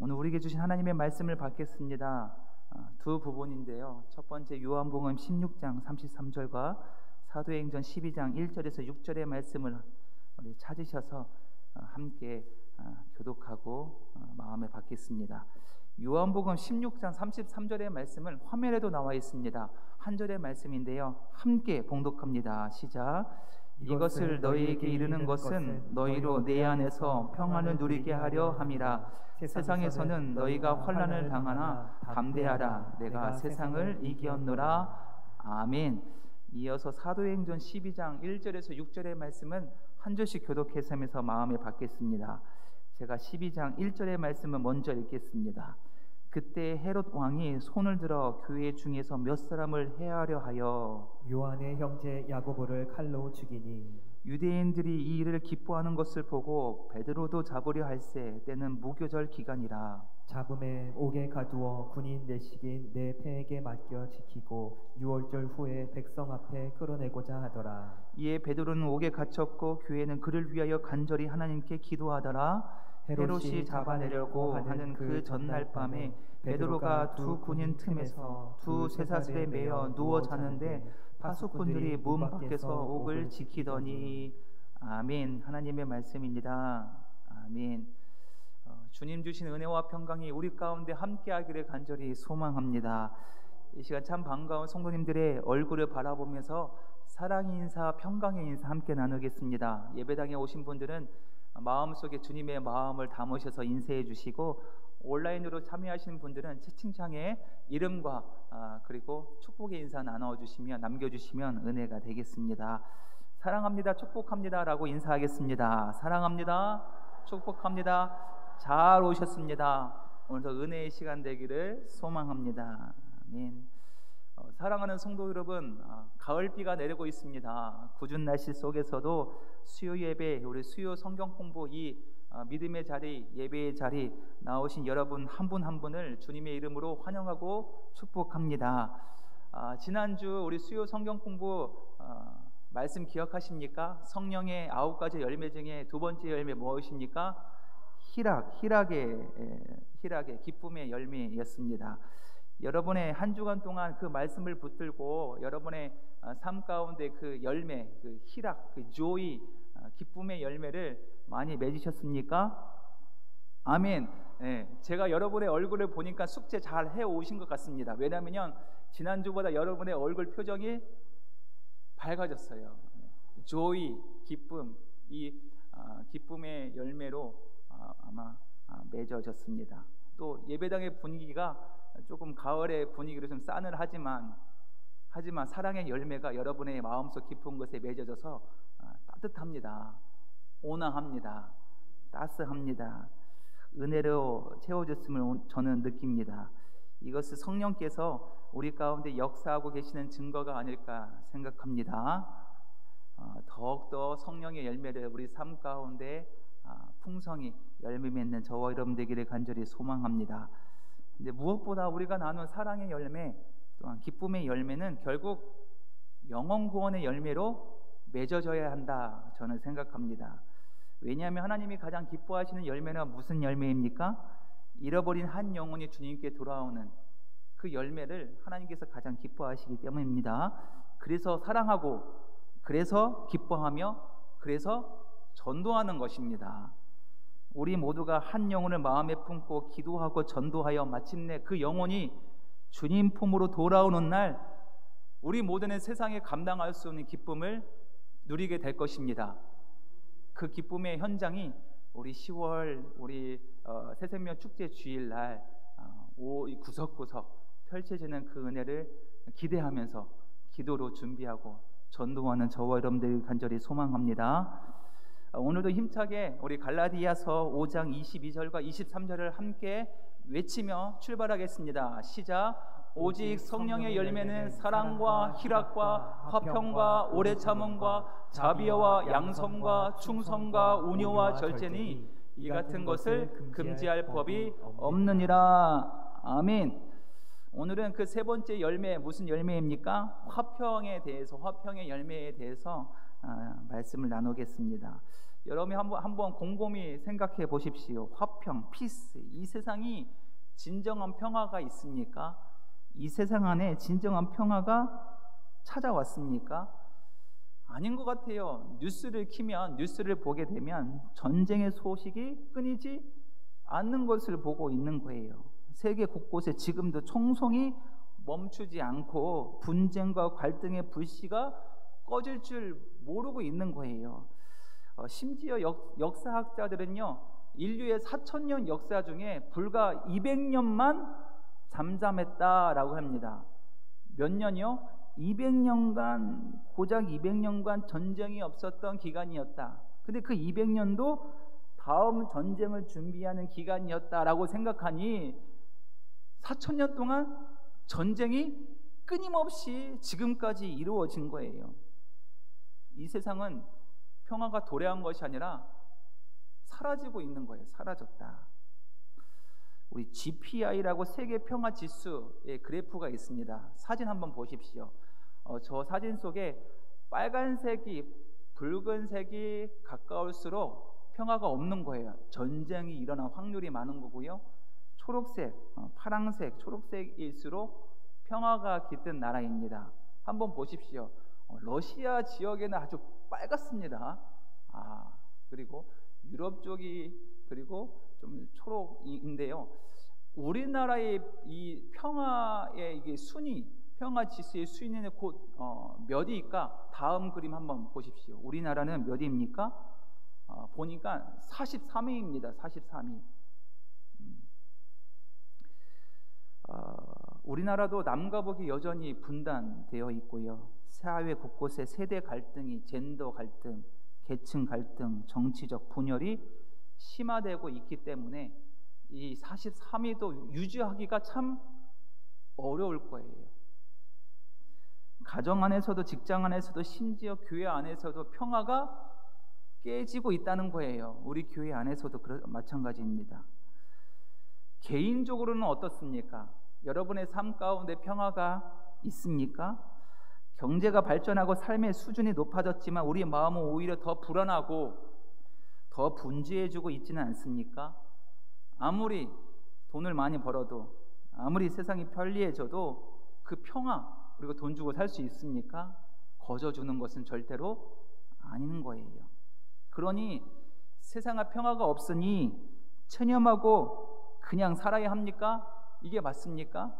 오늘 우리에게 주신 하나님의 말씀을 받겠습니다. 두 부분인데요. 첫 번째 요한복음 16장 33절과 사도행전 12장 1절에서 6절의 말씀을 우리 찾으셔서 함께 교독하고 마음에 받겠습니다. 요한복음 16장 33절의 말씀은 화면에도 나와 있습니다. 한 절의 말씀인데요. 함께 봉독합니다. 시작. 이것을 너희에게 이르는 것은 너희로 내 안에서 평안을 누리게 하려 함이라. 세상에서는 너희가 환난을 당하나 담대하라. 내가 세상을 이기었노라. 아멘. 이어서 사도행전 12장 1절에서 6절의 말씀은 한 절씩 교독해서면서 마음에 받겠습니다. 제가 12장 1절의 말씀은 먼저 읽겠습니다. 그때 헤롯 왕이 손을 들어 교회 중에서 몇 사람을 해하려 하여 요한의 형제 야고보를 칼로 죽이니 유대인들이 이 일을 기뻐하는 것을 보고 베드로도 잡으려 할세. 때는 무교절 기간이라. 잡음에 옥에 가두어 군인 내식인 내 패에게 맡겨 지키고 유월절 후에 백성 앞에 끌어내고자 하더라. 이에 베드로는 옥에 갇혔고 교회는 그를 위하여 간절히 하나님께 기도하더라. 헤롯이 잡아내려고 하는 그 전날 밤에 베드로가 두 군인 틈에서 두 쇠사슬에 매여 누워 자는데 파수꾼들이 문 밖에서 옥을 지키더니. 아멘. 하나님의 말씀입니다. 아멘. 주님 주신 은혜와 평강이 우리 가운데 함께하기를 간절히 소망합니다. 이 시간 참 반가운 성도님들의 얼굴을 바라보면서 사랑의 인사, 평강의 인사 함께 나누겠습니다. 예배당에 오신 분들은 마음속에 주님의 마음을 담으셔서 인사해 주시고, 온라인으로 참여하시는 분들은 채팅창에 이름과 그리고 축복의 인사 나눠주시면, 남겨주시면 은혜가 되겠습니다. 사랑합니다, 축복합니다 라고 인사하겠습니다. 사랑합니다, 축복합니다. 잘 오셨습니다. 오늘도 은혜의 시간 되기를 소망합니다. 아멘. 사랑하는 성도 여러분, 가을비가 내리고 있습니다. 궂은 날씨 속에서도 수요 예배, 우리 수요 성경 공부, 이 믿음의 자리, 예배의 자리 나오신 여러분 한 분 한 분을 주님의 이름으로 환영하고 축복합니다. 지난주 우리 수요 성경 공부 말씀 기억하십니까? 성령의 9가지 열매 중에 두 번째 열매 무엇입니까? 희락의 기쁨의 열매였습니다. 여러분의 한 주간 동안 그 말씀을 붙들고 여러분의 삶 가운데 그 열매, 그 희락, 그 조이, 기쁨의 열매를 많이 맺으셨습니까? 아멘. 네, 제가 여러분의 얼굴을 보니까 숙제 잘 해오신 것 같습니다. 왜냐하면 지난주보다 여러분의 얼굴 표정이 밝아졌어요. 조이, 기쁨, 이 기쁨의 열매로 아마 맺어졌습니다. 또 예배당의 분위기가 조금 가을의 분위기로 좀 싸늘하지만 사랑의 열매가 여러분의 마음속 깊은 곳에 맺어져서 따뜻합니다. 온화합니다. 따스합니다. 은혜로 채워졌음을 저는 느낍니다. 이것은 성령께서 우리 가운데 역사하고 계시는 증거가 아닐까 생각합니다. 더욱더 성령의 열매를 우리 삶 가운데 풍성히 열매 맺는 저와 여러분 되기를 간절히 소망합니다. 근데 무엇보다 우리가 나눈 사랑의 열매, 또한 기쁨의 열매는 결국 영혼 구원의 열매로 맺어져야 한다, 저는 생각합니다. 왜냐하면 하나님이 가장 기뻐하시는 열매는 무슨 열매입니까? 잃어버린 한 영혼이 주님께 돌아오는 그 열매를 하나님께서 가장 기뻐하시기 때문입니다. 그래서 사랑하고, 그래서 기뻐하며, 그래서 전도하는 것입니다. 우리 모두가 한 영혼을 마음에 품고 기도하고 전도하여 마침내 그 영혼이 주님 품으로 돌아오는 날, 우리 모두는 세상에 감당할 수 없는 기쁨을 누리게 될 것입니다. 그 기쁨의 현장이 우리 10월 우리 새생명 축제 주일날 구석구석 펼쳐지는 그 은혜를 기대하면서 기도로 준비하고 전도하는 저와 여러분들 간절히 소망합니다. 오늘도 힘차게 우리 갈라디아서 5장 22절과 23절을 함께 외치며 출발하겠습니다. 시작. 오직 성령의 열매는 사랑과 희락과 화평과 오래 참음과 자비와 양성과 충성과 온유와 절제니 이 같은 것을 금지할 법이 없느니라. 아멘. 오늘은 그 세 번째 열매, 무슨 열매입니까? 화평에 대해서, 화평의 열매에 대해서 말씀을 나누겠습니다. 여러분이 한번 곰곰이 생각해 보십시오. 화평, 피스, 이 세상이 진정한 평화가 있습니까? 이 세상 안에 진정한 평화가 찾아왔습니까? 아닌 것 같아요. 뉴스를 키면, 뉴스를 보게 되면 전쟁의 소식이 끊이지 않는 것을 보고 있는 거예요. 세계 곳곳에 지금도 총성이 멈추지 않고 분쟁과 갈등의 불씨가 꺼질 줄 모르고 있는 거예요. 심지어 역사학자들은요, 인류의 4,000년 역사 중에 불과 200년만 잠잠했다라고 합니다. 몇 년이요? 200년간, 고작 200년간 전쟁이 없었던 기간이었다. 근데 그 200년도 다음 전쟁을 준비하는 기간이었다라고 생각하니 4,000년 동안 전쟁이 끊임없이 지금까지 이루어진 거예요. 이 세상은 평화가 도래한 것이 아니라 사라지고 있는 거예요. 사라졌다. 우리 GPI라고 세계 평화 지수의 그래프가 있습니다. 사진 한번 보십시오. 저 사진 속에 빨간색이 붉은색이 가까울수록 평화가 없는 거예요. 전쟁이 일어날 확률이 많은 거고요. 초록색, 파랑색, 초록색일수록 평화가 깃든 나라입니다. 한번 보십시오. 러시아 지역에는 아주 빨갛습니다. 그리고 유럽 쪽이 그리고 좀 초록인데요. 우리나라의 이 평화의 이게 순위, 평화 지수의 순위는 곧 몇위일까? 다음 그림 한번 보십시오. 우리나라는 몇위입니까? 보니까 43위입니다. 43위. 우리나라도 남과 북이 여전히 분단되어 있고요. 사회 곳곳에 세대 갈등이, 젠더 갈등, 계층 갈등, 정치적 분열이 심화되고 있기 때문에 이 43위도 유지하기가 참 어려울 거예요. 가정 안에서도, 직장 안에서도, 심지어 교회 안에서도 평화가 깨지고 있다는 거예요. 우리 교회 안에서도 마찬가지입니다. 개인적으로는 어떻습니까? 여러분의 삶 가운데 평화가 있습니까? 경제가 발전하고 삶의 수준이 높아졌지만 우리 마음은 오히려 더 불안하고 더 분주해지고 있지는 않습니까? 아무리 돈을 많이 벌어도, 아무리 세상이 편리해져도 그 평화, 그리고 돈 주고 살 수 있습니까? 거저주는 것은 절대로 아닌 거예요. 그러니 세상에 평화가 없으니 체념하고 그냥 살아야 합니까? 이게 맞습니까?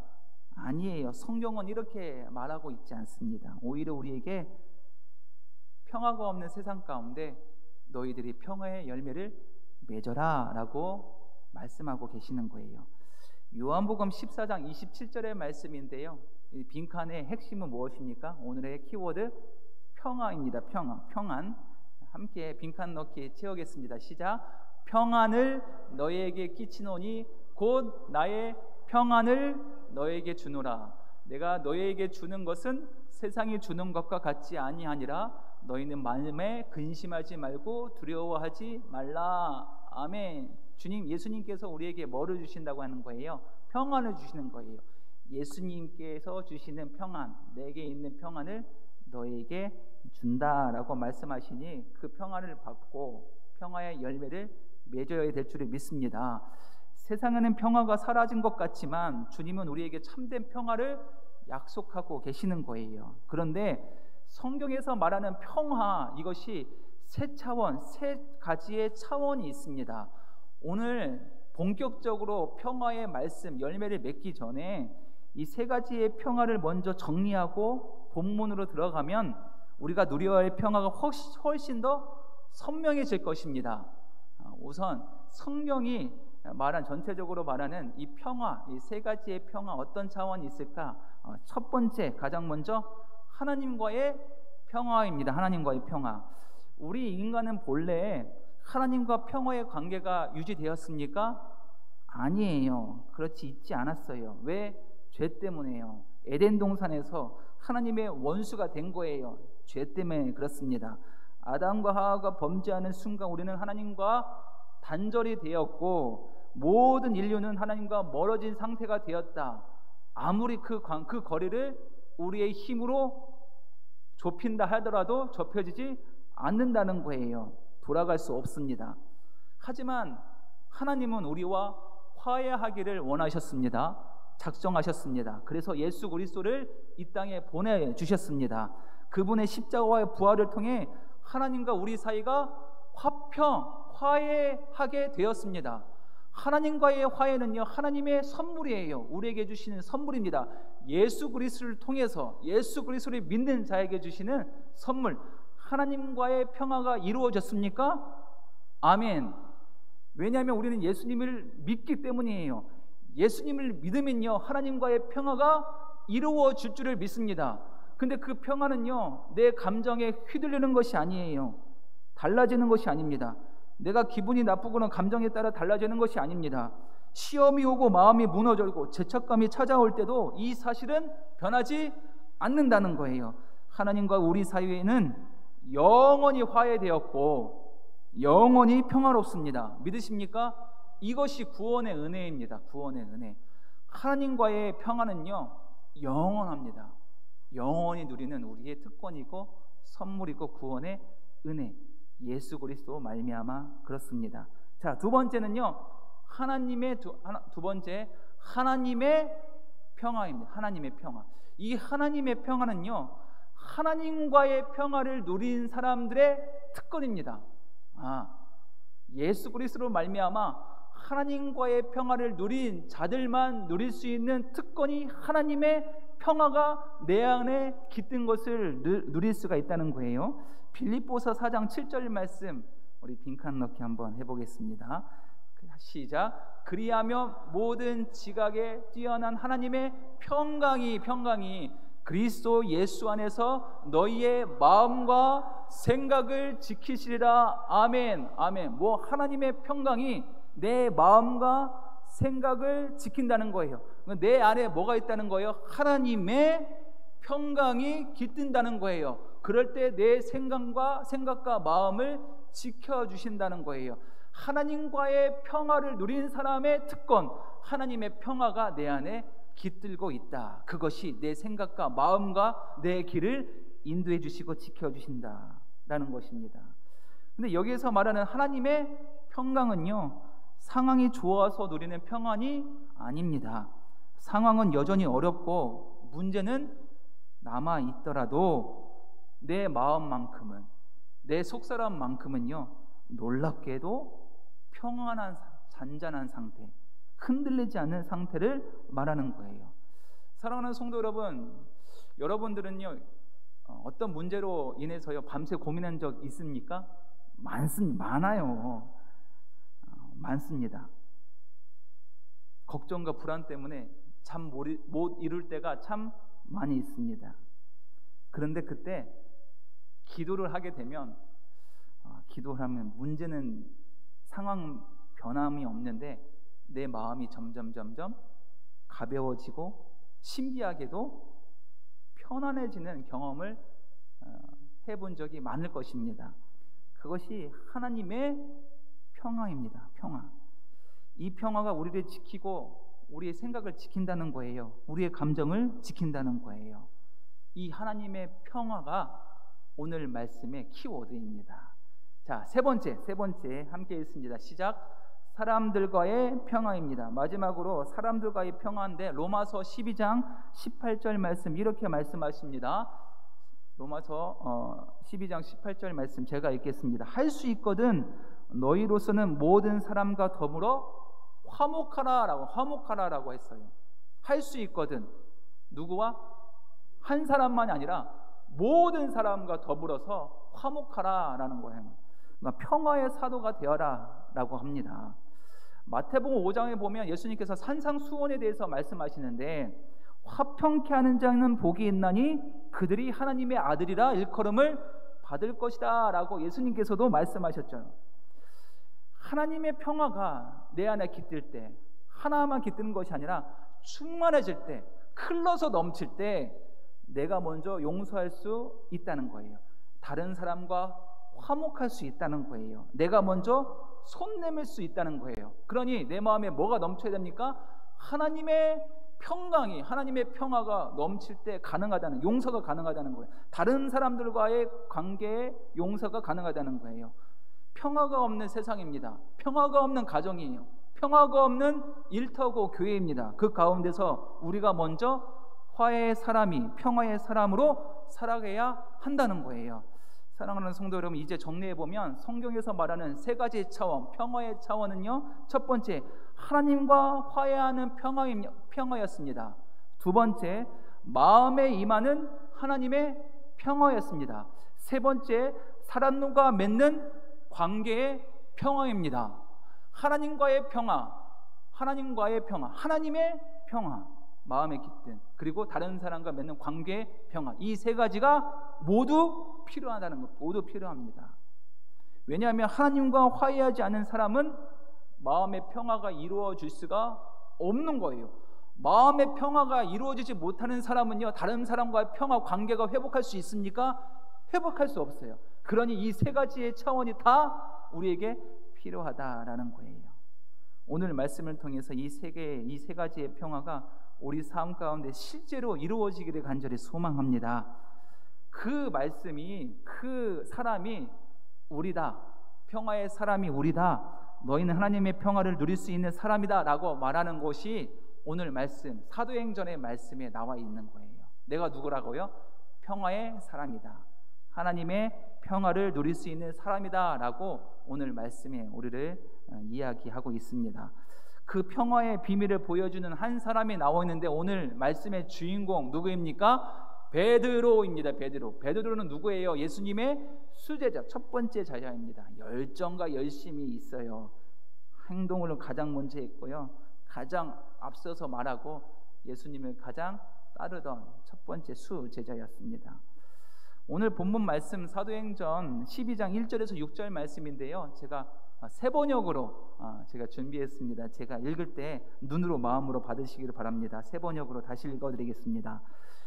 아니에요. 성경은 이렇게 말하고 있지 않습니다. 오히려 우리에게 평화가 없는 세상 가운데 너희들이 평화의 열매를 맺어라 라고 말씀하고 계시는 거예요. 요한복음 14장 27절의 말씀인데요, 이 빈칸의 핵심은 무엇입니까? 오늘의 키워드 평화입니다. 평안. 함께 빈칸 넣기 채우겠습니다. 시작. 평안을 너희에게 끼치노니 곧 나의 평안을 너희에게 주노라. 내가 너희에게 주는 것은 세상이 주는 것과 같지 아니하니라. 너희는 마음에 근심하지 말고 두려워하지 말라. 아멘. 주님, 예수님께서 우리에게 뭐를 주신다고 하는 거예요? 평안을 주시는 거예요. 예수님께서 주시는 평안, 내게 있는 평안을 너에게 준다라고 말씀하시니 그 평안을 받고 평화의 열매를 맺어야 될 줄을 믿습니다. 세상에는 평화가 사라진 것 같지만 주님은 우리에게 참된 평화를 약속하고 계시는 거예요. 그런데 성경에서 말하는 평화, 이것이 세 차원, 세 가지의 차원이 있습니다. 오늘 본격적으로 평화의 말씀, 열매를 맺기 전에 이 세 가지의 평화를 먼저 정리하고 본문으로 들어가면 우리가 누려야 할 평화가 훨씬 더 선명해질 것입니다. 우선 성경이 전체적으로 말하는 이 평화, 이 세 가지의 평화, 어떤 차원이 있을까? 첫 번째, 가장 먼저 하나님과의 평화입니다. 하나님과의 평화. 우리 인간은 본래 하나님과 평화의 관계가 유지되었습니까? 아니에요. 그렇지 있지 않았어요. 왜? 죄 때문에요. 에덴 동산에서 하나님의 원수가 된 거예요. 죄 때문에 그렇습니다. 아담과 하와가 범죄하는 순간 우리는 하나님과 단절이 되었고 모든 인류는 하나님과 멀어진 상태가 되었다. 아무리 그 거리를 우리의 힘으로 좁힌다 하더라도 좁혀지지 않는다는 거예요. 돌아갈 수 없습니다. 하지만 하나님은 우리와 화해하기를 원하셨습니다. 작정하셨습니다. 그래서 예수 그리스도를 이 땅에 보내주셨습니다. 그분의 십자가와의 부활을 통해 하나님과 우리 사이가 화해하게 되었습니다. 하나님과의 화해는요, 하나님의 선물이에요. 우리에게 주시는 선물입니다. 예수 그리스도를 통해서 예수 그리스도를 믿는 자에게 주시는 선물, 하나님과의 평화가 이루어졌습니까? 아멘. 왜냐하면 우리는 예수님을 믿기 때문이에요. 예수님을 믿으면요, 하나님과의 평화가 이루어질 줄을 믿습니다. 근데 그 평화는요, 내 감정에 휘둘리는 것이 아니에요. 달라지는 것이 아닙니다. 내가 기분이 나쁘거나 감정에 따라 달라지는 것이 아닙니다. 시험이 오고 마음이 무너지고 죄책감이 찾아올 때도 이 사실은 변하지 않는다는 거예요. 하나님과 우리 사이에는 영원히 화해되었고 영원히 평화롭습니다. 믿으십니까? 이것이 구원의 은혜입니다. 구원의 은혜. 하나님과의 평화는요, 영원합니다. 영원히 누리는 우리의 특권이고 선물이고 구원의 은혜, 예수 그리스도 말미암아 그렇습니다. 자, 두 번째는요, 두 번째 하나님의 평화입니다. 하나님의 평화. 이 하나님의 평화는요, 하나님과의 평화를 누린 사람들의 특권입니다. 예수 그리스도로 말미암아 하나님과의 평화를 누린 자들만 누릴 수 있는 특권이 하나님의 평화가 내 안에 깃든 것을 누릴 수가 있다는 거예요. 빌립보서 4장 7절 말씀 우리 빈칸 넣기 한번 해보겠습니다. 시작. 그리하며 모든 지각에 뛰어난 하나님의 평강이 그리스도 예수 안에서 너희의 마음과 생각을 지키시리라. 아멘. 아멘. 하나님의 평강이 내 마음과 생각을 지킨다는 거예요. 내 안에 뭐가 있다는 거예요? 하나님의 평강이 깃든다는 거예요. 그럴 때 내 생각과 마음을 지켜주신다는 거예요. 하나님과의 평화를 누린 사람의 특권, 하나님의 평화가 내 안에 깃들고 있다. 그것이 내 생각과 마음과 내 길을 인도해 주시고 지켜주신다라는 것입니다. 근데 여기에서 말하는 하나님의 평강은요, 상황이 좋아서 누리는 평안이 아닙니다. 상황은 여전히 어렵고 문제는 남아 있더라도 내 마음만큼은, 내 속사람만큼은요, 놀랍게도 평안한 잔잔한 상태, 흔들리지 않는 상태를 말하는 거예요. 사랑하는 성도 여러분, 여러분들은요, 어떤 문제로 인해서요 밤새 고민한 적 있습니까? 많아요. 많습니다. 걱정과 불안 때문에 잠 못 이룰 때가 참 많이 있습니다. 그런데 그때 기도를 하게 되면, 기도를 하면 문제는 상황 변함이 없는데 내 마음이 점점 가벼워지고 신비하게도 편안해지는 경험을 해본 적이 많을 것입니다. 그것이 하나님의 평화입니다. 평화. 이 평화가 우리를 지키고 우리의 생각을 지킨다는 거예요. 우리의 감정을 지킨다는 거예요. 이 하나님의 평화가 오늘 말씀의 키워드입니다. 자, 세 번째 함께 읽습니다. 시작. 사람들과의 평화입니다. 마지막으로 사람들과의 평화인데 로마서 12장 18절 말씀 이렇게 말씀하십니다. 로마서 12장 18절 말씀 제가 읽겠습니다. 할 수 있거든 너희로서는 모든 사람과 더불어 화목하라라고 했어요. 할 수 있거든. 누구와? 한 사람만이 아니라 모든 사람과 더불어서 화목하라라는 거예요. 그러니까 평화의 사도가 되어라라고 합니다. 마태복음 5장에 보면 예수님께서 산상수훈에 대해서 말씀하시는데, 화평케 하는 자는 복이 있나니 그들이 하나님의 아들이라 일컬음을 받을 것이다 라고 예수님께서도 말씀하셨죠. 하나님의 평화가 내 안에 깃들 때, 하나만 깃드는 것이 아니라 충만해질 때, 흘러서 넘칠 때 내가 먼저 용서할 수 있다는 거예요. 다른 사람과 화목할 수 있다는 거예요. 내가 먼저 손 내밀 수 있다는 거예요. 그러니 내 마음에 뭐가 넘쳐야 됩니까? 하나님의 평강이, 하나님의 평화가 넘칠 때 가능하다는, 용서가 가능하다는 거예요. 다른 사람들과의 관계에 용서가 가능하다는 거예요. 평화가 없는 세상입니다. 평화가 없는 가정이에요. 평화가 없는 일터고 교회입니다. 그 가운데서 우리가 먼저 화해의 사람이 평화의 사람으로 살아가야 한다는 거예요. 사랑하는 성도 여러분, 이제 정리해 보면 성경에서 말하는 세 가지 차원, 평화의 차원은요, 첫 번째 하나님과 화해하는 평화였습니다. 두 번째 마음에 임하는 하나님의 평화였습니다. 세 번째 사람과 맺는 관계의 평화입니다. 하나님과의 평화, 하나님과의 평화, 하나님의 평화, 마음의 기쁨, 그리고 다른 사람과 맺는 관계의 평화, 이 세 가지가 모두 필요하다는 것, 모두 필요합니다. 왜냐하면 하나님과 화해하지 않은 사람은 마음의 평화가 이루어질 수가 없는 거예요. 마음의 평화가 이루어지지 못하는 사람은요, 다른 사람과의 평화 관계가 회복할 수 있습니까? 회복할 수 없어요. 그러니 이 세 가지의 차원이 다 우리에게 필요하다라는 거예요. 오늘 말씀을 통해서 이 세 가지의 평화가 우리 삶 가운데 실제로 이루어지기를 간절히 소망합니다. 그 말씀이, 그 사람이 우리다, 평화의 사람이 우리다, 너희는 하나님의 평화를 누릴 수 있는 사람이다 라고 말하는 것이 오늘 말씀, 사도행전의 말씀에 나와 있는 거예요. 내가 누구라고요? 평화의 사람이다, 하나님의 평화를 누릴 수 있는 사람이다 라고 오늘 말씀에 우리를 이야기하고 있습니다. 그 평화의 비밀을 보여주는 한 사람이 나와 있는데 오늘 말씀의 주인공 누구입니까? 베드로입니다. 베드로는 누구예요? 예수님의 수제자, 첫 번째 자녀입니다. 열정과 열심이 있어요. 행동을 가장 먼저 했고요, 가장 앞서서 말하고 예수님을 가장 따르던 첫 번째 수제자였습니다. 오늘 본문 말씀 사도행전 12장 1절에서 6절 말씀인데요, 제가 세 번역으로 제가 준비했습니다. 제가 읽을 때 눈으로 마음으로 받으시기를 바랍니다. 세 번역으로 다시 읽어드리겠습니다.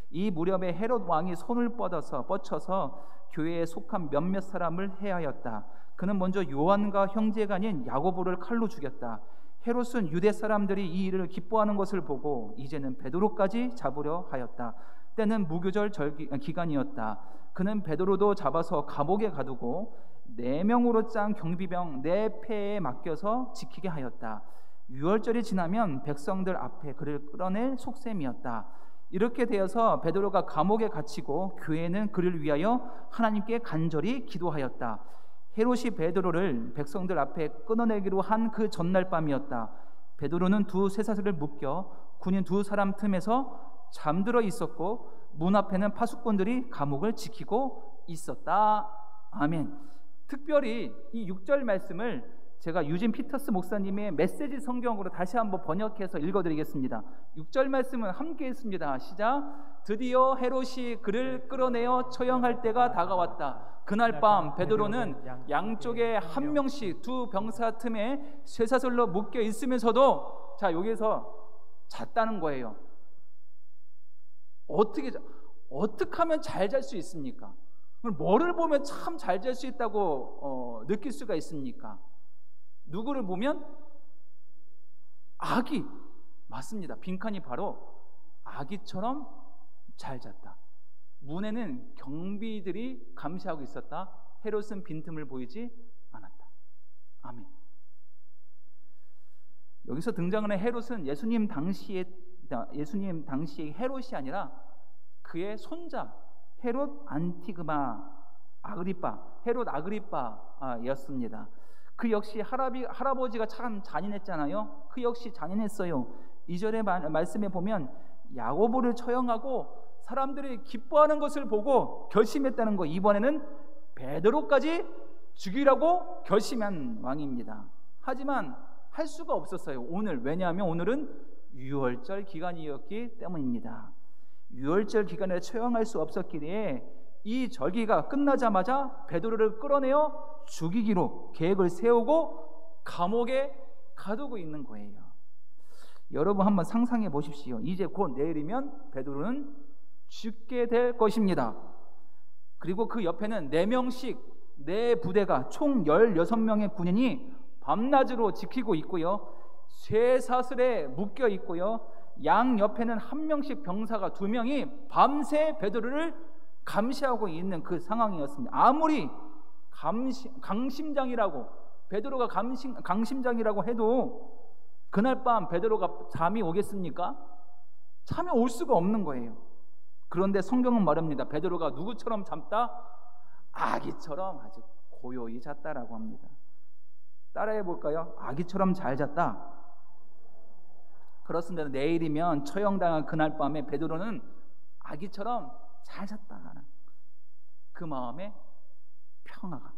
이 무렵에 헤롯 왕이 손을 뻗쳐서 교회에 속한 몇몇 사람을 해하였다. 그는 먼저 요한과 형제가 아닌 야고보를 칼로 죽였다. 헤롯은 유대 사람들이 이 일을 기뻐하는 것을 보고 이제는 베드로까지 잡으려 하였다. 때는 무교절 기간이었다. 그는 베드로도 잡아서 감옥에 가두고 4명으로 짠 경비병 4패에 맡겨서 지키게 하였다. 유월절이 지나면 백성들 앞에 그를 끌어낼 속셈이었다. 이렇게 되어서 베드로가 감옥에 갇히고 교회는 그를 위하여 하나님께 간절히 기도하였다. 헤롯이 베드로를 백성들 앞에 끊어내기로 한 그 전날 밤이었다. 베드로는 두 쇠사슬을 묶여 군인 2사람 틈에서 잠들어 있었고 문 앞에는 파수꾼들이 감옥을 지키고 있었다. 아멘. 특별히 이 6절 말씀을 제가 유진 피터스 목사님의 메시지 성경으로 다시 한번 번역해서 읽어드리겠습니다. 6절 말씀은 함께 했습니다. 시작. 드디어 헤롯이 그를 끌어내어 처형할 때가 다가왔다. 그날 밤 베드로는 양쪽에 한 명씩 두 병사 틈에 쇠사슬로 묶여 있으면서도 여기서 잤다는 거예요. 어떻게 하면 잘 잘 수 있습니까? 뭐를 보면 참 잘 잘 수 있다고 느낄 수가 있습니까? 누구를 보면? 아기. 맞습니다. 빈칸이 바로 아기처럼 잘 잤다. 문에는 경비들이 감시하고 있었다. 헤롯은 빈틈을 보이지 않았다. 아멘. 여기서 등장하는 헤롯은 예수님 당시의 헤롯이 아니라 그의 손자 헤롯 헤롯 아그리빠였습니다. 그 역시 할아버지가 참 잔인했잖아요. 그 역시 잔인했어요. 2절의 말씀에 보면 야고보를 처형하고 사람들이 기뻐하는 것을 보고 결심했다는 거. 이번에는 베드로까지 죽이라고 결심한 왕입니다. 하지만 할 수가 없었어요. 왜냐하면 오늘은 유월절 기간이었기 때문입니다. 유월절 기간에 처형할 수 없었기에 이 절기가 끝나자마자 베드로를 끌어내어 죽이기로 계획을 세우고 감옥에 가두고 있는 거예요. 여러분 한번 상상해 보십시오. 이제 곧 내일이면 베드로는 죽게 될 것입니다. 그리고 그 옆에는 4명씩 4부대가 총 16명의 군인이 밤낮으로 지키고 있고요, 쇠사슬에 묶여 있고요, 양 옆에는 1명씩 병사가 2명이 밤새 베드로를 감시하고 있는 그 상황이었습니다. 아무리 강심장이라고, 베드로가 강심장이라고 해도 그날 밤 베드로가 잠이 오겠습니까? 잠이 올 수가 없는 거예요. 그런데 성경은 말합니다. 베드로가 누구처럼 잠다? 아기처럼 아주 고요히 잤다라고 합니다. 따라해 볼까요? 아기처럼 잘 잤다. 그렇습니다. 내일이면 처형당한 그날 밤에 베드로는 아기처럼 잘 잤다. 그 마음에 평화가,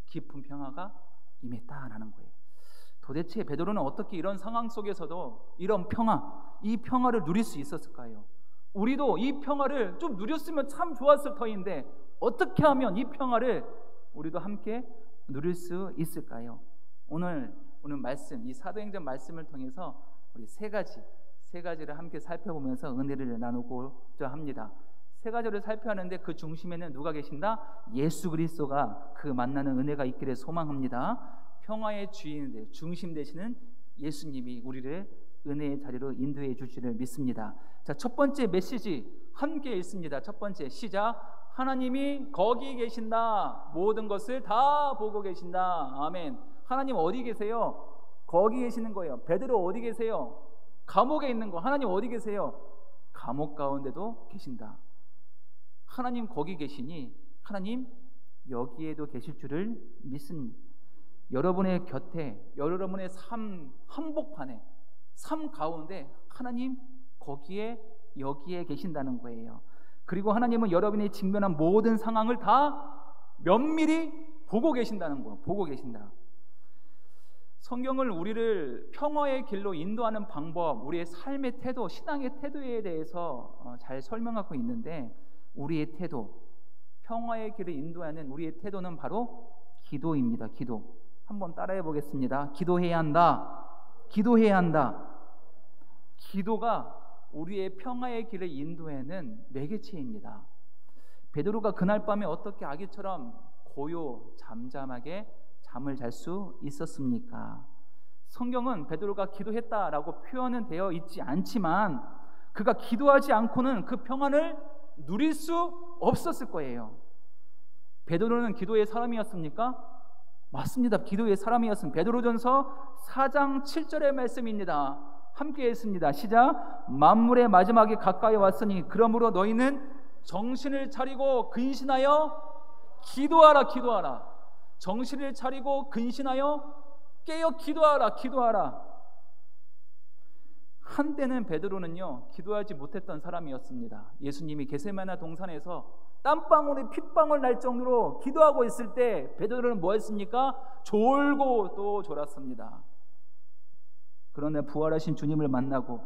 깊은 평화가 임했다라는 거예요. 도대체 베드로는 어떻게 이런 상황 속에서도 이런 평화, 이 평화를 누릴 수 있었을까요? 우리도 이 평화를 좀 누렸으면 참 좋았을 터인데 어떻게 하면 이 평화를 우리도 함께 누릴 수 있을까요? 오늘 말씀, 이 사도행전 말씀을 통해서 우리 세 가지를 함께 살펴보면서 은혜를 나누고자 합니다. 세 가지를 살펴하는데 그 중심에는 누가 계신다? 예수 그리스도가 그 만나는 은혜가 있기를 소망합니다. 평화의 주인, 중심 되시는 예수님이 우리를 은혜의 자리로 인도해 주시를 믿습니다. 자, 첫 번째 메시지 함께 읽습니다. 첫 번째 시작. 하나님이 거기 계신다. 모든 것을 다 보고 계신다. 아멘. 하나님 어디 계세요? 거기 계시는 거예요. 베드로 어디 계세요? 감옥에 있는 거. 하나님 어디 계세요? 감옥 가운데도 계신다. 하나님 거기 계시니 하나님 여기에도 계실 줄을 믿습니다. 여러분의 곁에, 여러분의 삶 한복판에, 삶 가운데 하나님 거기에 여기에 계신다는 거예요. 그리고 하나님은 여러분이 직면한 모든 상황을 다 면밀히 보고 계신다는 거예요. 보고 계신다. 성경을 우리를 평화의 길로 인도하는 방법, 우리의 삶의 태도, 신앙의 태도에 대해서 잘 설명하고 있는데 우리의 태도, 평화의 길을 인도하는 우리의 태도는 바로 기도입니다. 기도. 한번 따라해 보겠습니다. 기도해야 한다. 기도해야 한다. 기도가 우리의 평화의 길을 인도하는 매개체입니다. 베드로가 그날 밤에 어떻게 아기처럼 고요 잠잠하게 잠을 잘 수 있었습니까? 성경은 베드로가 기도했다라고 표현은 되어 있지 않지만 그가 기도하지 않고는 그 평안을 누릴 수 없었을 거예요. 베드로는 기도의 사람이었습니까? 맞습니다. 기도의 사람이었습니다. 베드로전서 4장 7절의 말씀입니다. 함께 했습니다. 시작. 만물의 마지막이 가까이 왔으니 그러므로 너희는 정신을 차리고 근신하여 기도하라. 기도하라. 정신을 차리고 근신하여 깨어 기도하라. 기도하라. 한때는 베드로는요 기도하지 못했던 사람이었습니다. 예수님이 겟세마네 동산에서 땀방울이 핏방울 날 정도로 기도하고 있을 때 베드로는 뭐 했습니까? 졸고 또 졸았습니다. 그런데 부활하신 주님을 만나고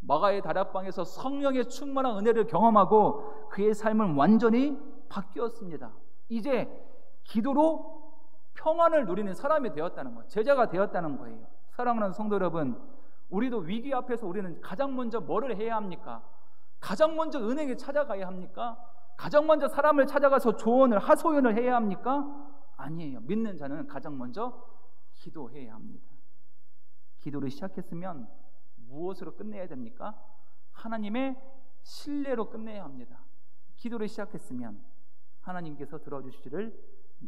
마가의 다락방에서 성령의 충만한 은혜를 경험하고 그의 삶은 완전히 바뀌었습니다. 이제 기도로 평안을 누리는 사람이 되었다는 거예요. 제자가 되었다는 거예요. 사랑하는 성도 여러분, 우리도 위기 앞에서 우리는 가장 먼저 뭐를 해야 합니까? 가장 먼저 은혜를 찾아가야 합니까? 가장 먼저 사람을 찾아가서 조언을 하소연을 해야 합니까? 아니에요. 믿는 자는 가장 먼저 기도해야 합니다. 기도를 시작했으면 무엇으로 끝내야 됩니까? 하나님의 신뢰로 끝내야 합니다. 기도를 시작했으면 하나님께서 들어주시기를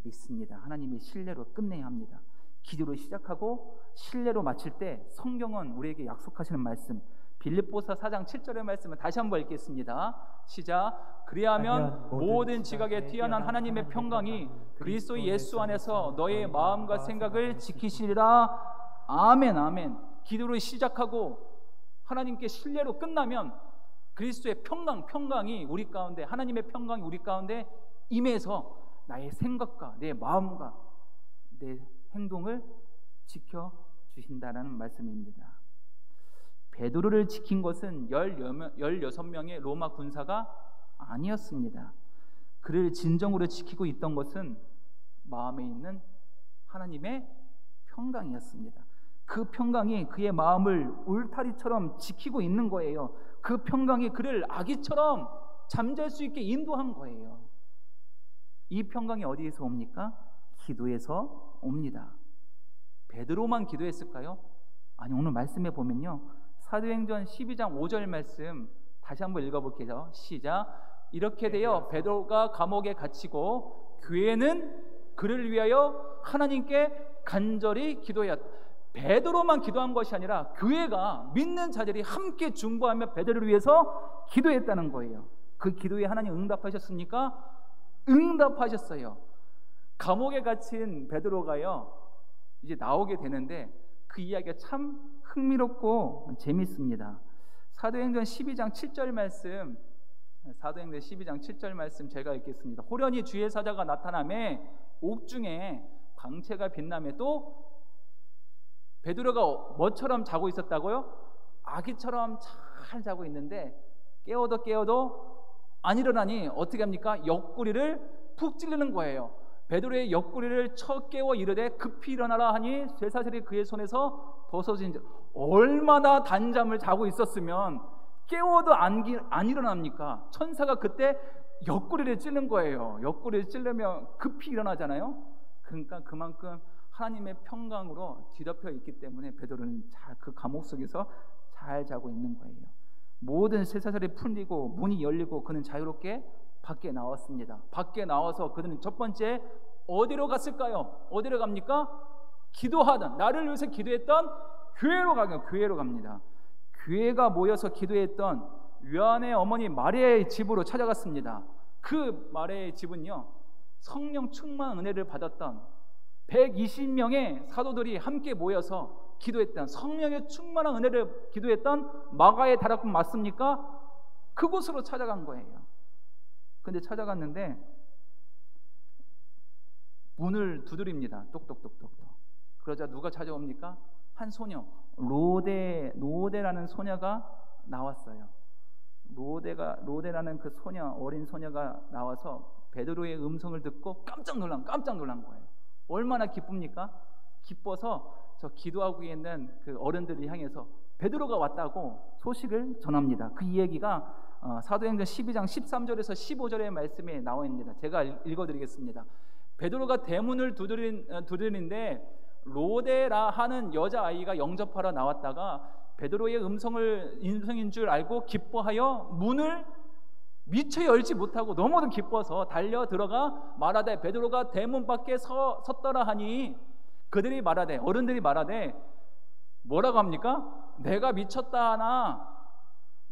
믿습니다. 하나님의 신뢰로 끝내야 합니다. 기도를 시작하고 신뢰로 마칠 때 성경은 우리에게 약속하시는 말씀, 빌립보서 4장 7절의 말씀을 다시 한번 읽겠습니다. 시작. 그리하면 모든 지각에 뛰어난 하나님의 평강이 그리스도 예수 안에서 너의 마음과 생각을 지키시리라. 아멘. 아멘. 기도를 시작하고 하나님께 신뢰로 끝나면 그리스도의 평강이 우리 가운데, 하나님의 평강이 우리 가운데 임해서 나의 생각과 내 마음과 내 행동을 지켜주신다는 말씀입니다. 베드로를 지킨 것은 16명의 로마 군사가 아니었습니다. 그를 진정으로 지키고 있던 것은 마음에 있는 하나님의 평강이었습니다. 그 평강이 그의 마음을 울타리처럼 지키고 있는 거예요. 그 평강이 그를 아기처럼 잠잘 수 있게 인도한 거예요. 이 평강이 어디에서 옵니까? 기도에서 옵니다. 베드로만 기도했을까요? 아니, 오늘 말씀에 보면요, 사도행전 12장 5절 말씀 다시 한번 읽어볼게요. 시작. 이렇게 되어 베드로가 감옥에 갇히고 교회는 그를 위하여 하나님께 간절히 기도해야. 베드로만 기도한 것이 아니라 교회가 믿는 자들이 함께 중보하며 베드로를 위해서 기도했다는 거예요. 그 기도에 하나님 응답하셨습니까? 응답하셨어요. 감옥에 갇힌 베드로가요, 이제 나오게 되는데 그 이야기가 참 흥미롭고 재밌습니다. 사도행전 12장 7절 말씀, 사도행전 12장 7절 말씀 제가 읽겠습니다. 호련히 주의 사자가 나타나매 옥중에 광채가 빛나매. 또 베드로가 뭐처럼 자고 있었다고요? 아기처럼 잘 자고 있는데 깨워도 안 일어나니 어떻게 합니까? 옆구리를 푹 찌르는 거예요. 베드로의 옆구리를 쳐 깨워 이르되 급히 일어나라 하니 쇠사슬이 그의 손에서 벗어진 줄. 얼마나 단잠을 자고 있었으면 깨워도 안 일어납니까? 천사가 그때 옆구리를 찌른 거예요. 옆구리를 찌르면 급히 일어나잖아요. 그러니까 그만큼 하나님의 평강으로 뒤덮여 있기 때문에 베드로는 잘 그 감옥 속에서 잘 자고 있는 거예요. 모든 쇠사슬이 풀리고 문이 열리고 그는 자유롭게 밖에 나왔습니다. 밖에 나와서 그들은 첫 번째 어디로 갔을까요? 어디로 갑니까? 기도하던, 나를 위해서 기도했던 교회로 갑니다. 교회가 모여서 기도했던 요한의 어머니 마리아의 집으로 찾아갔습니다. 그 마리아의 집은요, 성령 충만 은혜를 받았던 120명의 사도들이 함께 모여서 기도했던, 성령의 충만한 은혜를 기도했던 마가의 다락방 맞습니까? 그곳으로 찾아간 거예요. 근데 찾아갔는데 문을 두드립니다. 똑똑똑똑. 그러자 누가 찾아옵니까? 한 소녀, 로데라는 소녀가 나왔어요. 로데라는 그 소녀, 어린 소녀가 나와서 베드로의 음성을 듣고 깜짝 놀란 거예요. 얼마나 기쁩니까? 기뻐서 저 기도하고 있는 그 어른들을 향해서 베드로가 왔다고 소식을 전합니다. 그 이야기가 사도행전 12장 13절에서 15절의 말씀에 나와 있습니다. 제가 읽어드리겠습니다. 베드로가 대문을 두드리는데 로데라 하는 여자아이가 영접하러 나왔다가 베드로의 음성인 줄 알고 기뻐하여 문을 미처 열지 못하고 너무도 기뻐서 달려 들어가 말하되 베드로가 대문 밖에 섰더라 하니 그들이 말하되, 어른들이 말하되 뭐라고 합니까? 내가 미쳤다 하나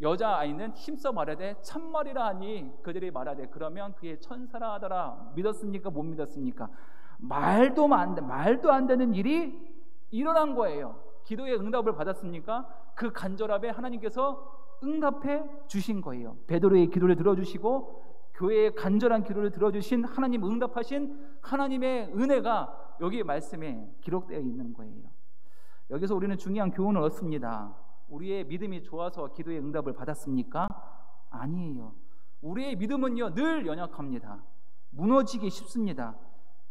여자아이는 힘써 말하되 참말이라 하니 그들이 말하되 그러면 그의 천사라 하더라. 믿었습니까? 못 믿었습니까? 말도 안 되는 일이 일어난 거예요. 기도의 응답을 받았습니까? 그 간절함에 하나님께서 응답해 주신 거예요. 베드로의 기도를 들어주시고 교회의 간절한 기도를 들어주신 하나님, 응답하신 하나님의 은혜가 여기 말씀에 기록되어 있는 거예요. 여기서 우리는 중요한 교훈을 얻습니다. 우리의 믿음이 좋아서 기도의 응답을 받았습니까? 아니에요. 우리의 믿음은요, 늘 연약합니다. 무너지기 쉽습니다.